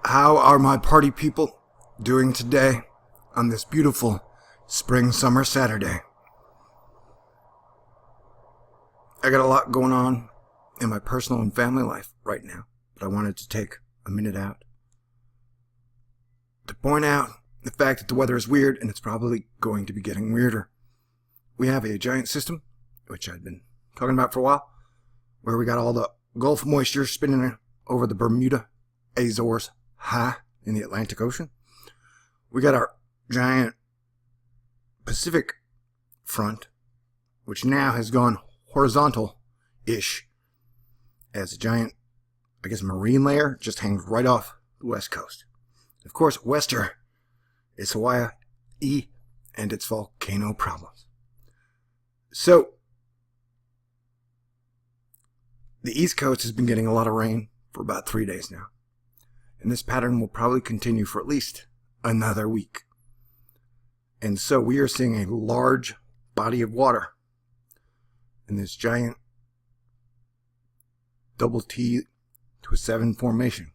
How are my party people doing today on this beautiful spring-summer Saturday? I got a lot going on in my personal and family life right now, but I wanted to take a minute out to point out the fact that the weather is weird, and it's probably going to be getting weirder. We have a giant system, which I've been talking about for a while, where we got all the Gulf moisture spinning over the Bermuda Azores High in the Atlantic Ocean. We got our giant Pacific front, which now has gone horizontal-ish as a giant, marine layer just hangs right off the west coast. Of course, wester is Hawaii and its volcano problems. So, the East Coast has been getting a lot of rain for about 3 days now. And this pattern will probably continue for at least another week. And so we are seeing a large body of water in this giant double T to a 7 formation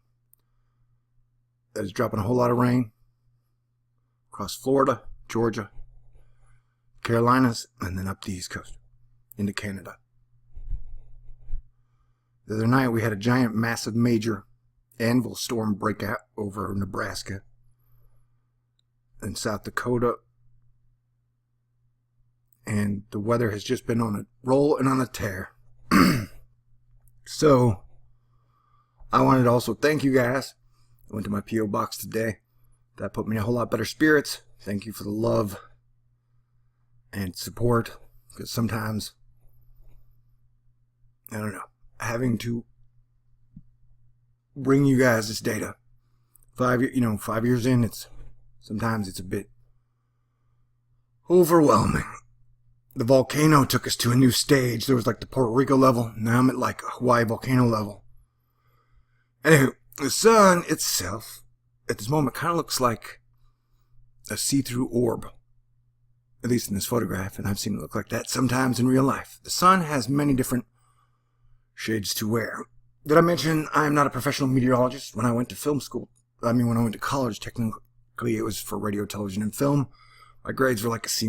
that is dropping a whole lot of rain across Florida, Georgia, Carolinas, and then up the East Coast into Canada. The other night we had a giant, massive, major anvil storm breakout over Nebraska and South Dakota, and the weather has just been on a roll and on a tear. So I wanted to also thank you guys. I went to my P.O. box today. That put me in a whole lot better spirits. Thank you for the love and support, because sometimes, I don't know, having to bring you guys this data 5 years in, sometimes it's a bit overwhelming. The volcano took us to a new stage. There was like the Puerto Rico level. Now I'm at like a Hawaii volcano level. Anywho, the sun itself at this moment kind of looks like a see-through orb, at least in this photograph, and I've seen it look like that sometimes in real life. The sun has many different shades to wear. Did I mention I am not a professional meteorologist? When I went to film school, when I went to college, technically it was for radio, television, and film. My grades were like a C-.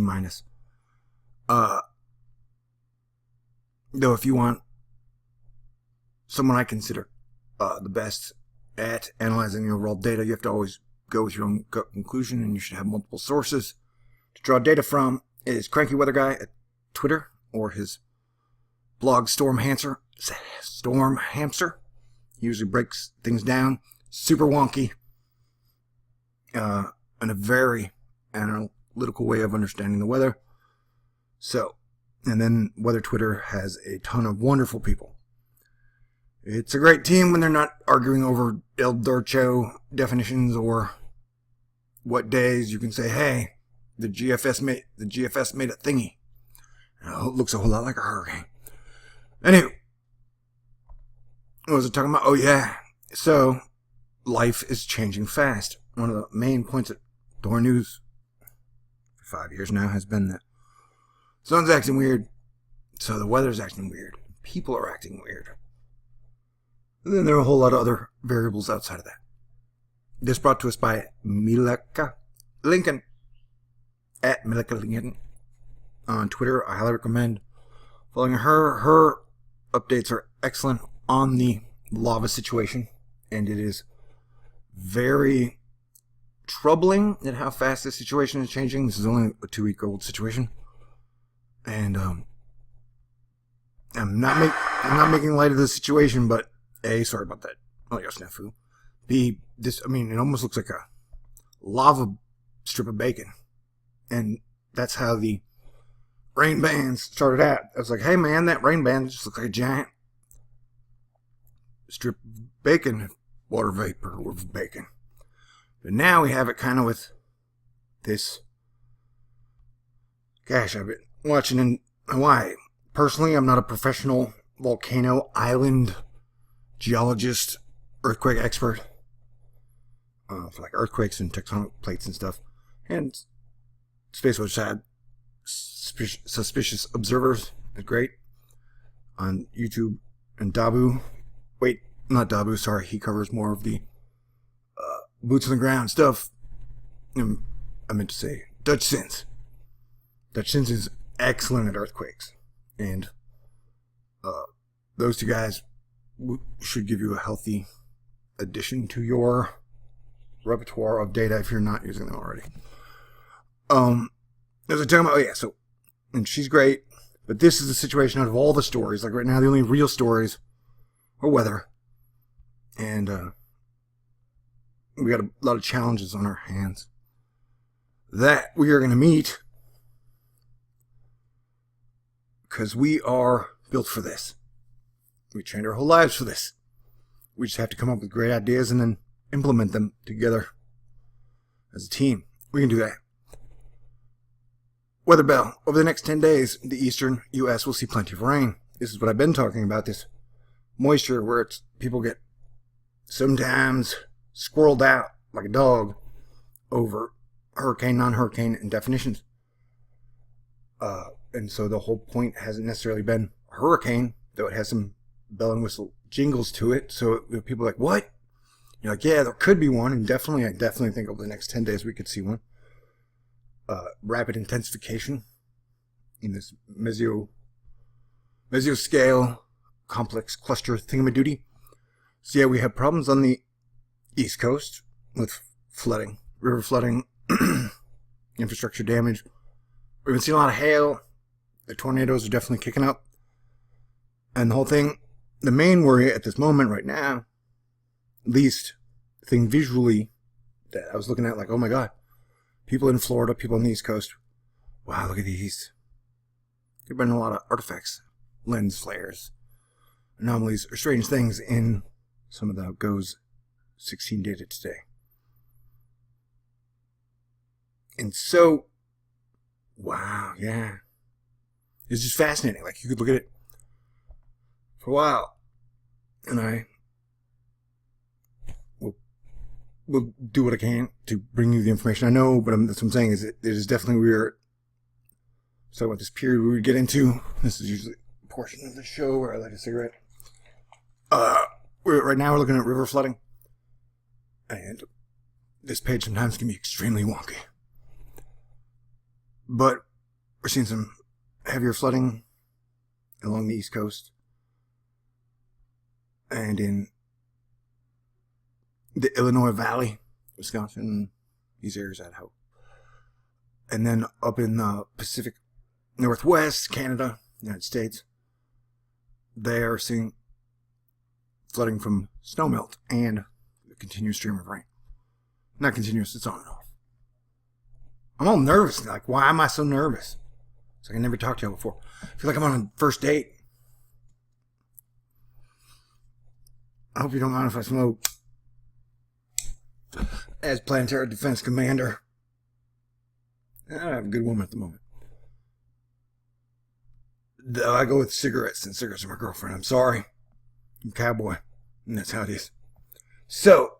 Though if you want someone I consider the best at analyzing the overall data, you have to always go with your own gut conclusion, and you should have multiple sources to draw data from. Is Cranky Weather Guy at Twitter, or his blog Storm Hamster. He usually breaks things down super wonky, and a very analytical way of understanding the weather. So, and then Weather Twitter has a ton of wonderful people. It's a great team when they're not arguing over El Dorcho definitions or what days you can say, hey, the GFS made a thingy. It looks a whole lot like a hurricane. Anyway, what was I talking about? Oh yeah. So, life is changing fast. One of the main points at Door News for 5 years now has been that the sun's acting weird, so the weather's acting weird. People are acting weird. And then there are a whole lot of other variables outside of that. This brought to us by Mileka Lincoln, at Mileka Lincoln on Twitter. I highly recommend following her. Her updates are excellent on the lava situation, and it is very troubling at how fast this situation is changing. This is only a 2-week-old situation, and I'm not making light of the situation, but A, sorry about that. Oh, yeah, snafu. B, it almost looks like a lava strip of bacon, and that's how the rain bands started out. I was like, hey man, that rain band just looks like a giant strip of bacon, water vapor with bacon. But now we have it kind of with this. Gosh, I've been watching in Hawaii. Personally, I'm not a professional volcano island geologist, earthquake expert, for like earthquakes and tectonic plates and stuff. And Space Weather had suspicious observers. They're great on YouTube. And Dabu, wait, not Dabu, sorry, he covers more of the boots on the ground stuff. I meant to say Dutch Sense. Dutch Sense is excellent at earthquakes. And those two guys should give you a healthy addition to your repertoire of data if you're not using them already. As I talking about, so, and she's great, but this is the situation out of all the stories. Like right now, the only real stories are weather. And we got a lot of challenges on our hands that we are going to meet because we are built for this. We trained our whole lives for this. We just have to come up with great ideas and then implement them together as a team. We can do that. Weather bell. Over the next 10 days, the eastern U.S. will see plenty of rain. This is what I've been talking about, this moisture where people get sometimes squirreled out like a dog over hurricane, non-hurricane, and definitions. And so the whole point hasn't necessarily been a hurricane, though it has some bell and whistle jingles to it. So people are like, what? You're like, yeah, there could be one. And I definitely think over the next 10 days we could see one. Rapid intensification in this mesoscale complex cluster thingamadoody. So yeah, we have problems on the East Coast with flooding, river flooding, infrastructure damage. We've been seeing a lot of hail. The tornadoes are definitely kicking up. And the whole thing, the main worry at this moment right now, at least thing visually that I was looking at, like, oh my God, people in Florida, people on the East Coast, wow, look at these. There have been a lot of artifacts, lens flares, anomalies, or strange things in some of the GOES 16 data today. And so, wow, yeah. It's just fascinating. Like, you could look at it for a while, and I will do what I can to bring you the information I know, but that's what I'm saying is it is definitely weird. So what this period we would get into, this is usually a portion of the show where I light a cigarette. Right now we're looking at river flooding, and this page sometimes can be extremely wonky. But we're seeing some heavier flooding along the East Coast and in the Illinois Valley, Wisconsin, these areas I'd hope. And then up in the Pacific Northwest, Canada, United States, they are seeing flooding from snowmelt and the continuous stream of rain. Not continuous, it's on and off. I'm all nervous. Like, why am I so nervous? It's like I never talked to y'all before. I feel like I'm on a first date. I hope you don't mind if I smoke. As Planetary Defense Commander, I have a good woman at the moment. I go with cigarettes, and cigarettes are my girlfriend. I'm sorry. I'm a cowboy, and that's how it is. So,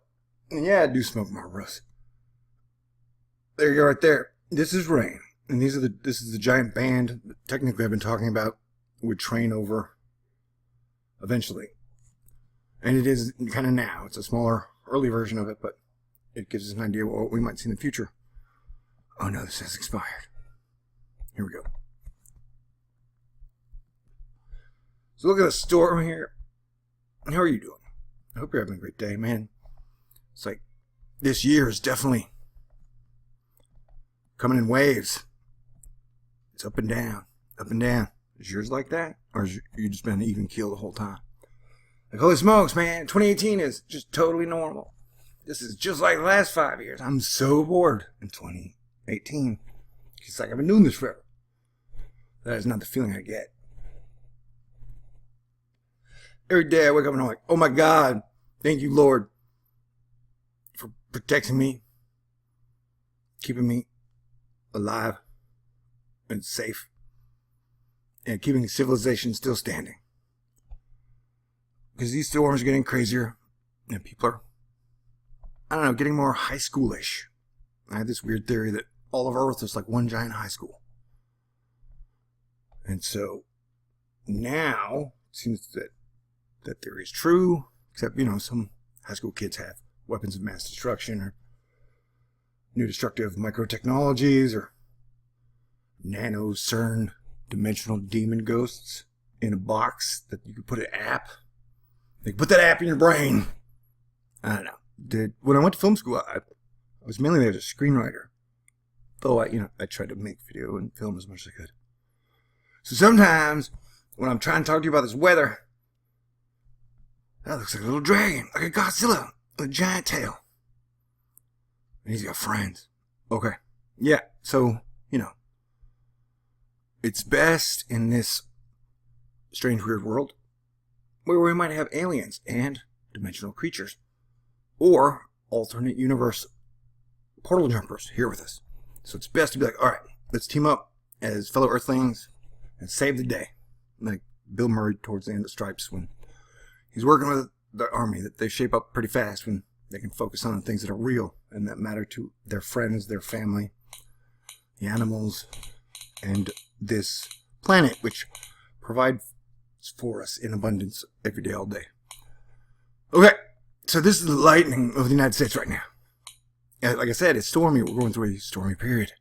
yeah, I do smoke Marlboros. There you go, right there. This is rain, and this is the giant band that technically I've been talking about would train over eventually. And it is kind of now. It's a smaller, early version of it, but it gives us an idea of what we might see in the future. Oh no, this has expired. Here we go. So look at the storm here. How are you doing? I hope you're having a great day, man. It's like this year is definitely coming in waves. It's up and down, up and down. Is yours like that? Or has you just been even keel the whole time? Like, holy smokes, man, 2018 is just totally normal. This is just like the last 5 years. I'm so bored in 2018. It's like I've been doing this forever. That is not the feeling I get. Every day I wake up and I'm like, oh my God, thank you, Lord, for protecting me, keeping me alive and safe, and keeping civilization still standing. Because these storms are getting crazier, and people are, I don't know, getting more high schoolish. I have this weird theory that all of Earth is like one giant high school. And so now it seems that theory is true, except, some high school kids have weapons of mass destruction or new destructive microtechnologies or nano CERN dimensional demon ghosts in a box that you could put an app. Like, put that app in your brain. I don't know. When I went to film school, I was mainly there as a screenwriter. Though I tried to make video and film as much as I could. So sometimes when I'm trying to talk to you about this weather, that looks like a little dragon, like a Godzilla with a giant tail. And he's got friends. Okay. Yeah, so, it's best in this strange, weird world where we might have aliens and dimensional creatures or alternate universe portal jumpers here with us. So it's best to be like, all right, let's team up as fellow Earthlings and save the day. Like Bill Murray towards the end of Stripes when he's working with the army, that they shape up pretty fast when they can focus on the things that are real and that matter to their friends, their family, the animals, and this planet, which provides for us in abundance every day, all day. Okay, so this is the lightning of the United States right now. Like I said, it's stormy. We're going through a stormy period.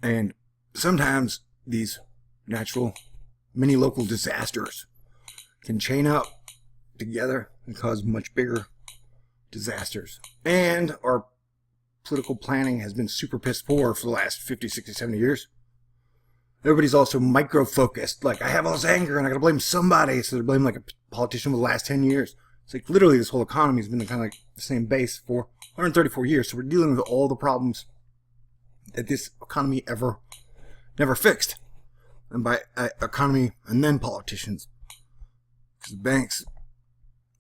And sometimes these natural mini local disasters can chain up together and cause much bigger disasters. And our political planning has been super piss poor for the last 50, 60, 70 years. Everybody's also micro-focused. Like, I have all this anger and I gotta blame somebody. So they're blaming like a politician for the last 10 years. It's like literally this whole economy has been kind of like the same base for 134 years. So we're dealing with all the problems that this economy never fixed. And by economy and then politicians. Because the banks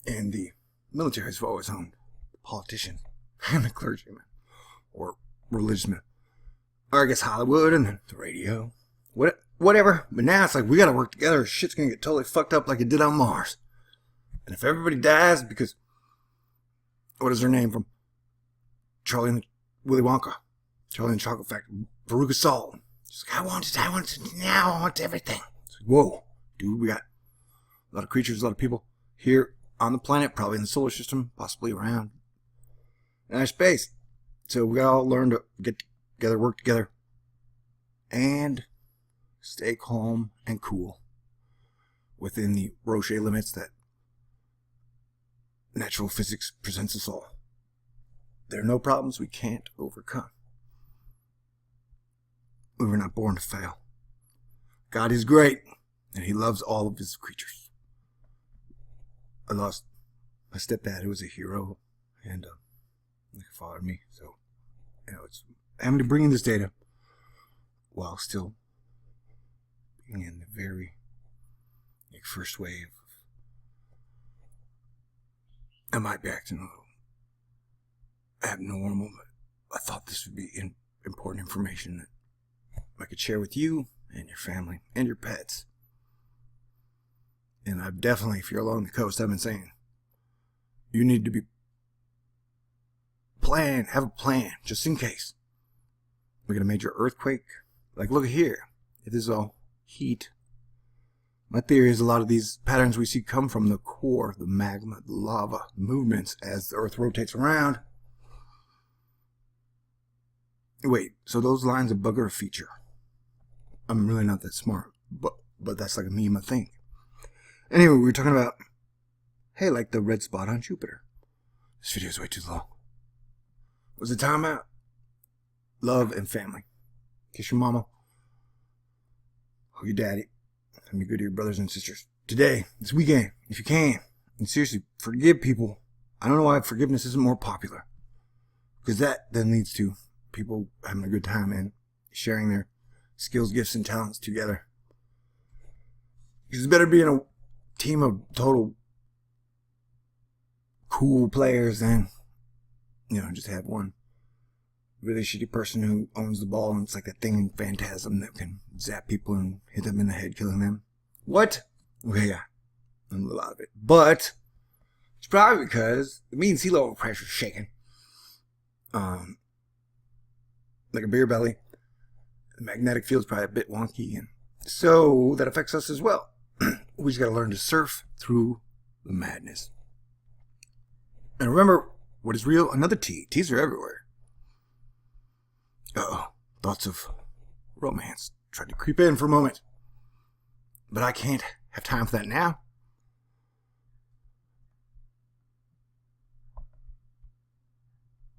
and the military have always owned the politicians and the clergymen. Or religious men. Or I guess Hollywood and then the radio. Whatever. But now it's like we gotta work together. Shit's gonna get totally fucked up like it did on Mars. And if everybody dies because, what is her name from Charlie and Willy Wonka? Charlie and the Chocolate Factory. Veruca Salt. She's like, I want it now. I want everything. It's like, whoa, dude, we got a lot of creatures, a lot of people here on the planet, probably in the solar system, possibly around in our space. So we gotta all learn to get together, work together, and stay calm and cool within the Roche limits that natural physics presents us all. There are no problems we can't overcome. We were not born to fail. God is great, and He loves all of His creatures. I lost my stepdad, who was a hero, and he fathered me. So, it's having to bring in this data while still being in the very first wave. I might be acting a little abnormal, but I thought this would be important information that I could share with you and your family and your pets. And I've definitely, if you're along the coast, I've been saying, you need to be have a plan, just in case we get a major earthquake. Like, look here, if this is all heat, my theory is a lot of these patterns we see come from the core, the magma, the lava, the movements as the earth rotates around. Wait, so those lines of bugger a feature. I'm really not that smart, but that's like a meme, I think. Anyway, we were talking about, hey, like the red spot on Jupiter. This video is way too long. What's the time out? Love and family. Kiss your mama. Hug your daddy. And be good to your brothers and sisters. Today, this weekend, if you can. And seriously, forgive people. I don't know why forgiveness isn't more popular. Because that then leads to people having a good time and sharing their skills, gifts, and talents together. Because it's better being a team of total cool players than, just have one really shitty person who owns the ball and it's like that thing in Phantasm that can zap people and hit them in the head, killing them. What? Okay, yeah. I'm a little out of it. But it's probably because the mean sea level pressure is shaking. Like a beer belly. The magnetic field's probably a bit wonky, and so that affects us as well. We just got to learn to surf through the madness. And remember, what is real? Another T. T's are everywhere. Uh-oh. Thoughts of romance tried to creep in for a moment. But I can't have time for that now.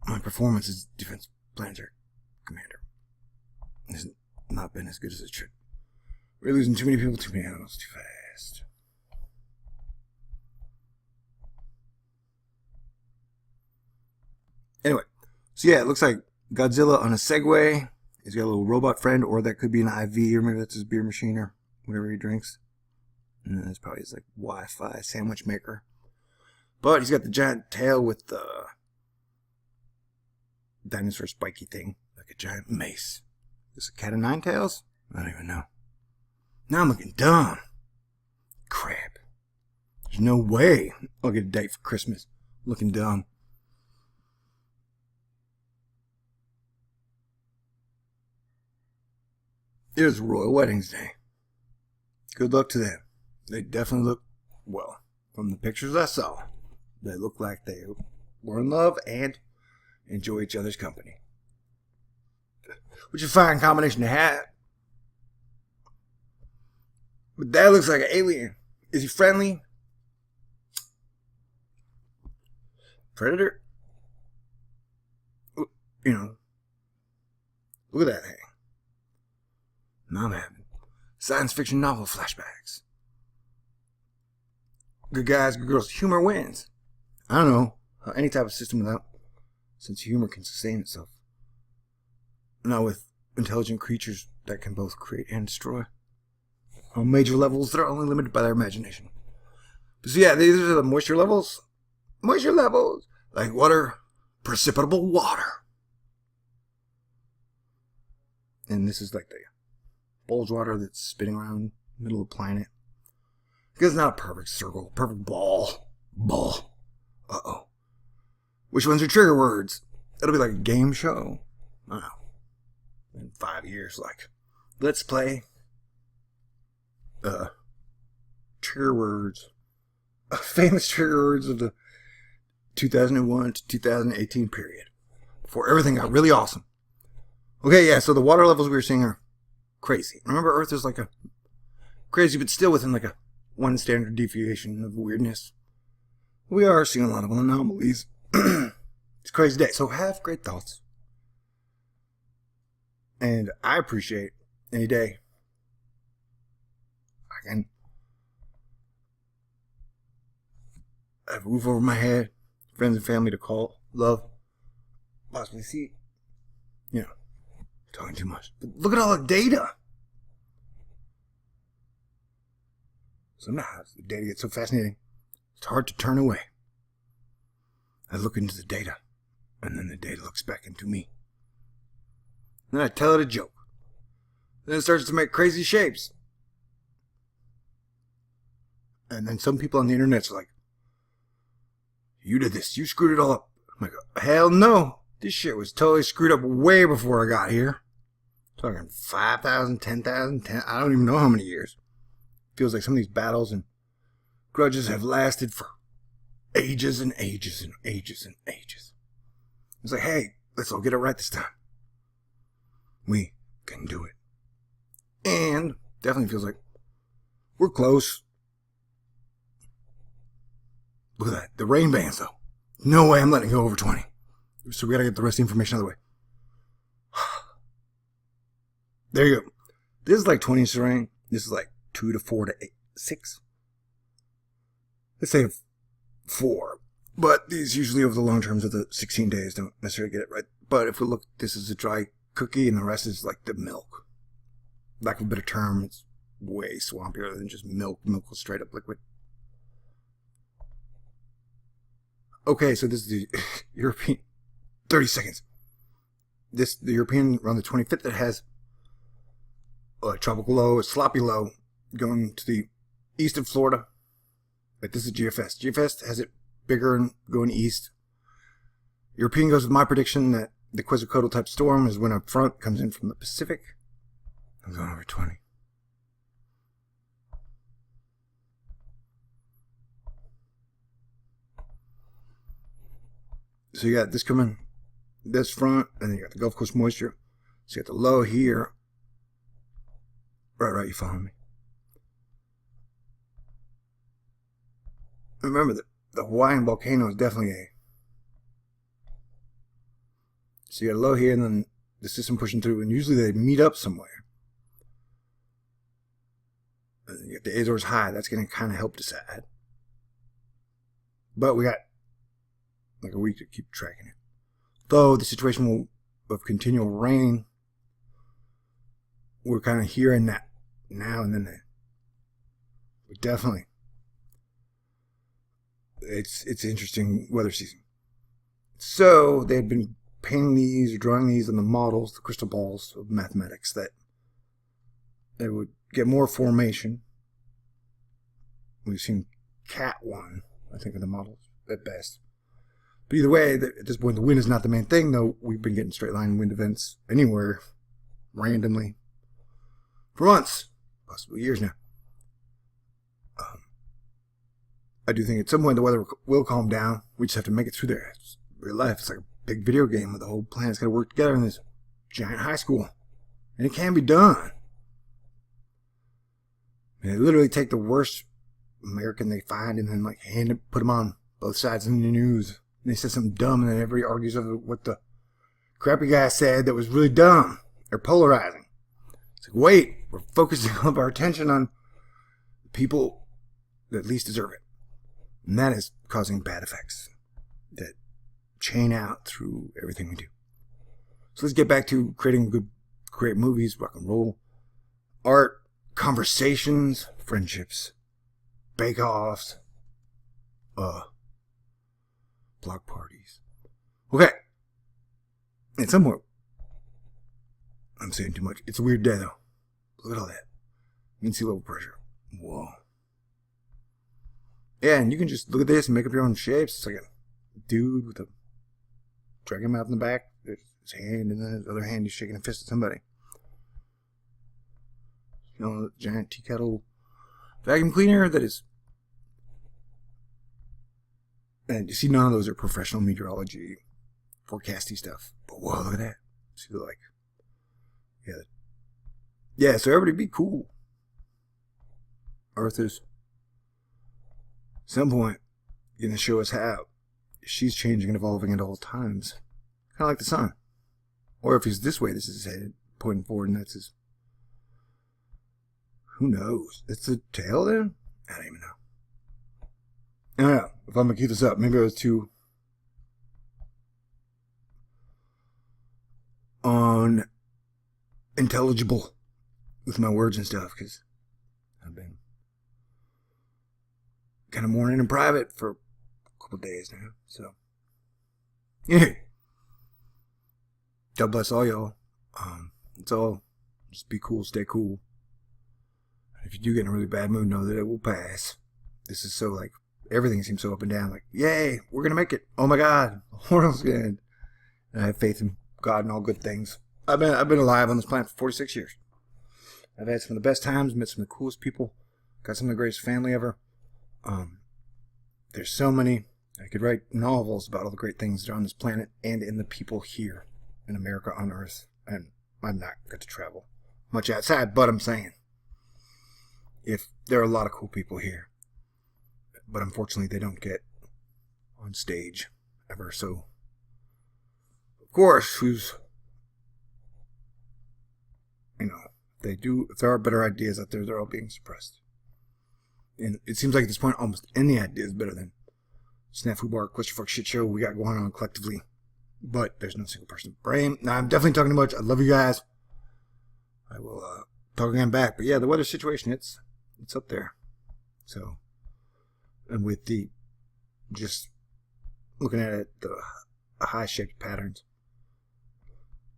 My performance as defense planetary commander has not been as good as it should. We're losing too many people, too many animals, too fast. Anyway, so yeah, it looks like Godzilla on a Segway. He's got a little robot friend, or that could be an IV, or maybe that's his beer machine, or whatever he drinks. And that's probably his like Wi-Fi sandwich maker. But he's got the giant tail with the dinosaur spiky thing, like a giant mace. Is it a cat of nine tails? I don't even know. Now I'm looking dumb. Crap. There's no way I'll get a date for Christmas looking dumb. It was Royal Weddings Day. Good luck to them. They definitely look, well, from the pictures I saw, they look like they were in love and enjoy each other's company. Which is a fine combination to have. But that looks like an alien. Is he friendly? Predator? You know. Look at that thing. Now I'm having science fiction novel flashbacks. Good guys, good girls. Humor wins. I don't know how any type of system without sense of humor can sustain itself. Not with intelligent creatures that can both create and destroy. On major levels, they're only limited by their imagination. But so yeah, these are the moisture levels. Moisture levels. Like water. Precipitable water. And this is like the bulge water that's spinning around the middle of the planet. Because it's not a perfect circle. Perfect ball. Ball. Uh-oh. Which ones are trigger words? It'll be like a game show. I don't know. In 5 years, like, let's play trigger words. Famous trigger words of the 2001 to 2018 period. Before everything got really awesome. Okay, yeah, so the water levels we were seeing are crazy. Remember, Earth is like a crazy, but still within like a one standard deviation of weirdness. We are seeing a lot of anomalies. It's a crazy day, so have great thoughts. And I appreciate any day I can have a roof over my head, friends and family to call, love, possibly see. You know, talking too much. But look at all the data. Sometimes the data gets so fascinating, it's hard to turn away. I look into the data, and then the data looks back into me. Then I tell it a joke. Then it starts to make crazy shapes. And then some people on the internet's like, you did this, you screwed it all up. I'm like, hell no. This shit was totally screwed up way before I got here. Talking 5,000, 10,000, 10, I don't even know how many years. Feels like some of these battles and grudges have lasted for ages and ages and ages and ages. It's like, hey, let's all get it right this time. We can do it. And definitely feels like we're close. Look at that. The rain bands, though. No way I'm letting it go over 20. So we gotta get the rest of the information out of the way. There you go. This is like 20 inches of rain. This is like 2 to 4 to 8, 6. Let's say 4. But these usually over the long terms of the 16 days don't necessarily get it right. But if we look, this is a dry cookie and the rest is like the milk. Lack of a better term, it's way swampier than just milk. Milk was straight up liquid. Okay, so this is the European. 30 seconds. The European around the 25th that has a tropical low, a sloppy low going to the east of Florida. Like this is GFS. GFS has it bigger and going east. European goes with my prediction that the Quetzalcoatl type storm is when a front comes in from the Pacific. I'm going over 20. So you got this coming, this front, and then you got the Gulf Coast moisture. So you got the low here. Right, you follow me? Remember that the Hawaiian volcano is definitely a... So you got a low here and then the system pushing through, and usually they meet up somewhere. And you got the Azores high, that's going to kind of help decide. But we got like a week to keep tracking it. Though the situation of continual rain, we're kind of hearing that now and then. But definitely, it's interesting weather season. So they had been painting these or drawing these on the models, the crystal balls of mathematics, that they would get more formation. We've seen Cat 1, I think, of the models at best. But either way, at this point, the wind is not the main thing, though we've been getting straight line wind events anywhere, randomly, for months, possibly years now. I do think at some point the weather will calm down. We just have to make it through there. It's real life. It's like a big video game where the whole planet's got to work together in this giant high school. And it can be done. And they literally take the worst American they find and then like put them on both sides in the news. And they say something dumb and then everybody argues over what the crappy guy said that was really dumb. They're polarizing. It's like, wait, we're focusing all of our attention on the people that least deserve it. And that is causing bad effects that chain out through everything we do. So let's get back to creating great movies, rock and roll, art, conversations, friendships, bake-offs, block parties. Okay. And somewhere, I'm saying too much. It's a weird day, though. Look at all that. Mean sea level pressure. Whoa. Yeah, and you can just look at this and make up your own shapes. It's like a dude with a dragon mouth in the back. There's his hand, and then his other hand he's shaking a fist at somebody. You know, giant tea kettle vacuum cleaner that is... And you see, none of those are professional meteorology, forecasty stuff. But whoa, look at that. See, like... Yeah, so everybody be cool. Earth is... At some point, going to show us how she's changing and evolving at all times. Kind of like the sun. Or if he's this way, this is his head pointing forward, and that's his... Who knows? That's the tail then? I don't even know. I don't know. If I'm going to keep this up, maybe I was too... unintelligible with my words and stuff, because I've been kind of mourning in private for a couple days now. So, yeah. God bless all y'all. It's all just be cool, stay cool. If you do get in a really bad mood, know that it will pass. This is so like everything seems so up and down. Like, yay, we're gonna make it. Oh my God, the world's gonna end. And I have faith in God and all good things. I've been alive on this planet for 46 years. I've had some of the best times, met some of the coolest people, got some of the greatest family ever. There's so many. I could write novels about all the great things that are on this planet and in the people here in America on Earth. And I'm not going to travel much outside, but I'm saying if there are a lot of cool people here, but unfortunately they don't get on stage ever. So, of course, if there are better ideas out there, they're all being suppressed. And it seems like at this point, almost any idea is better than snafu bar, clusterfuck shit show we got going on collectively. But there's no single person to blame. Now, I'm definitely talking too much. I love you guys. I will talk again back. But yeah, the weather situation, it's up there. So, and with the, just looking at it, the high-shaped patterns,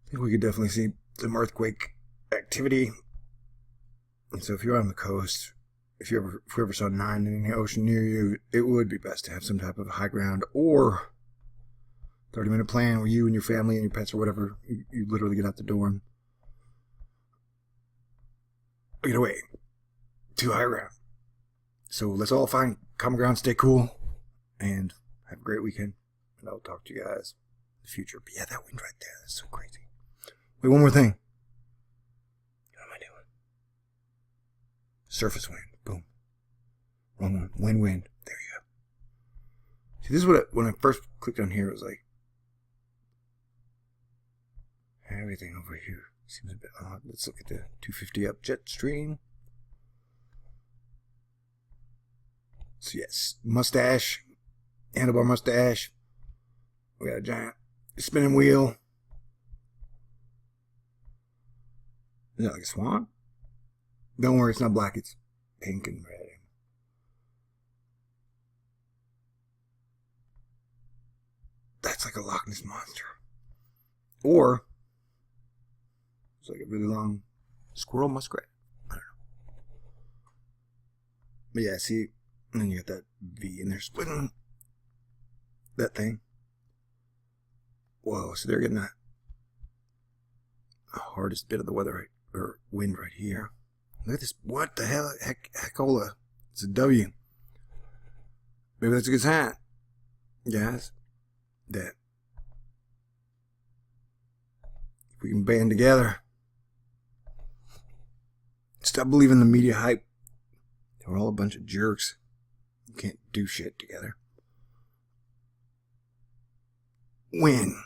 I think we could definitely see some earthquake activity. And so if you're on the coast, if you ever saw 9 in the ocean near you, it would be best to have some type of high ground or 30-minute plan where you and your family and your pets or whatever, you literally get out the door and get away to high ground. So let's all find common ground, stay cool, and have a great weekend. And I'll talk to you guys in the future. But yeah, that wind right there, that's so crazy. Wait, one more thing. What am I doing? Surface wind. Boom. Wrong one. Wind. There you go. See, this is what when I first clicked on here, it was like everything over here seems a bit odd. Let's look at the 250 up jet stream. So yes, mustache, handlebar mustache. We got a giant spinning wheel. Is that like a swan? Don't worry, it's not black. It's pink and red. That's like a Loch Ness monster. Or it's like a really long squirrel muskrat. I don't know. But yeah, see, and then you got that V and they're splitting that thing. Whoa, so they're getting the hardest bit of the weather right, or wind right here. Look at this. What the hell? Heckola. It's a W. Maybe that's a good sign. Guys. That if we can band together, stop believing the media hype. We're all a bunch of jerks. You can't do shit together. Win.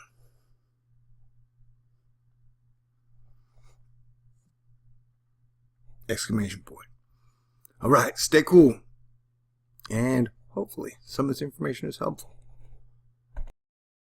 Exclamation point. All right, stay cool. And hopefully some of this information is helpful.